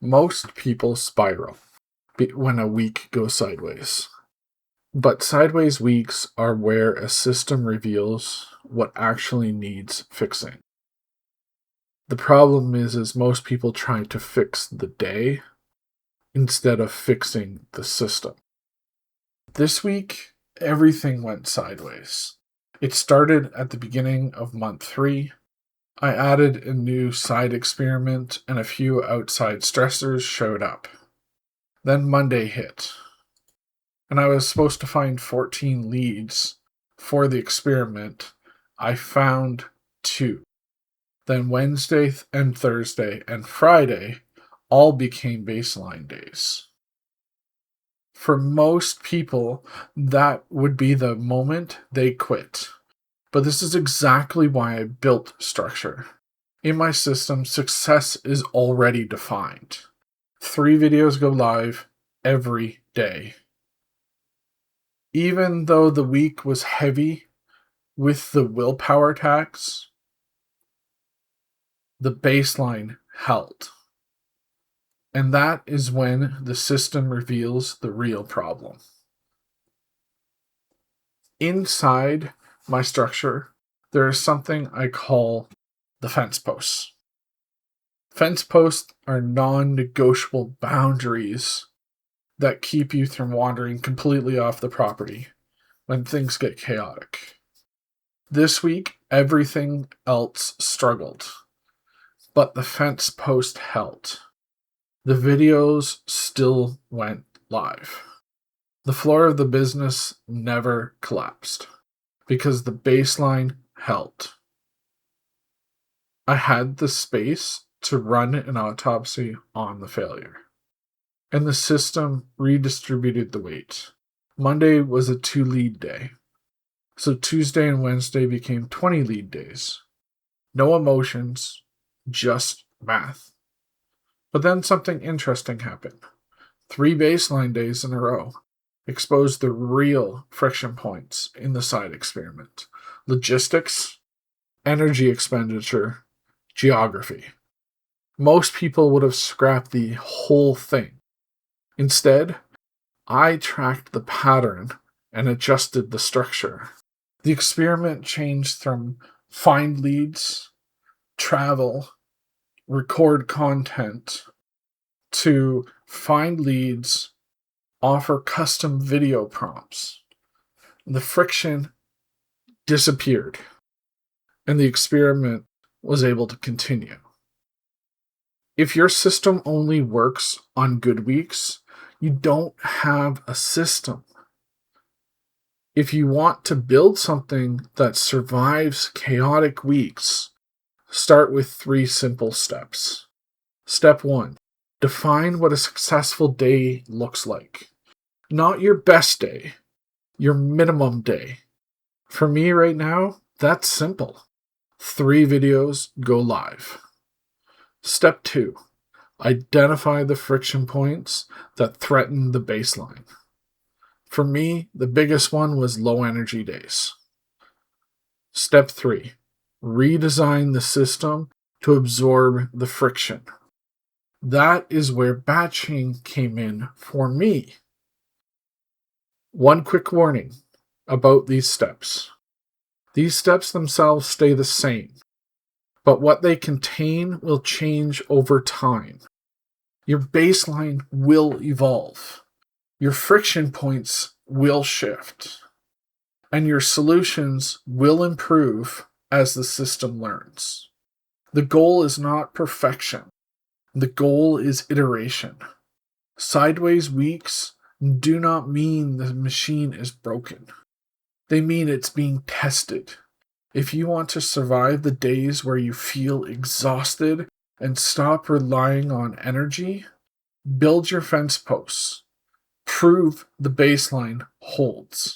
Most people spiral when a week goes sideways. But sideways weeks are where a system reveals what actually needs fixing. The problem is most people try to fix the day instead of fixing the system. This week, everything went sideways. It started at the beginning of month 3. I added a new side experiment and a few outside stressors showed up. Then Monday hit, and I was supposed to find 14 leads for the experiment. I found 2. Then Wednesday and Thursday and Friday all became baseline days. For most people, that would be the moment they quit. But this is exactly why I built structure. In my system, success is already defined. 3 videos go live every day. Even though the week was heavy with the willpower tax, the baseline held. And that is when the system reveals the real problem. Inside my structure, there is something I call the fence posts. Fence posts are non-negotiable boundaries that keep you from wandering completely off the property when things get chaotic. This week, everything else struggled, but the fence post held. The videos still went live. The floor of the business never collapsed because the baseline held. I had the space to run an autopsy on the failure. And the system redistributed the weight. Monday was a 2 lead day. So Tuesday and Wednesday became 20 lead days. No emotions, just math. But then something interesting happened. 3 baseline days in a row exposed the real friction points in the side experiment. Logistics, energy expenditure, geography. Most people would have scrapped the whole thing. Instead, I tracked the pattern and adjusted the structure. The experiment changed from find leads, travel, record content, to find leads, offer custom video prompts. The friction disappeared, and the experiment was able to continue. If your system only works on good weeks, you don't have a system. If you want to build something that survives chaotic weeks, start with 3 simple steps. Step 1. Define what a successful day looks like. Not your best day, your minimum day. For me right now, that's simple. 3 videos go live. Step 2. Identify the friction points that threaten the baseline. For me, the biggest one was low energy days. Step 3. Redesign the system to absorb the friction. That is where batching came in for me. One quick warning about these steps. These steps themselves stay the same, but what they contain will change over time. Your baseline will evolve. Your friction points will shift. And your solutions will improve as the system learns. The goal is not perfection. The goal is iteration. Sideways weeks do not mean the machine is broken. They mean it's being tested. If you want to survive the days where you feel exhausted and stop relying on energy, build your fence posts. Prove the baseline holds.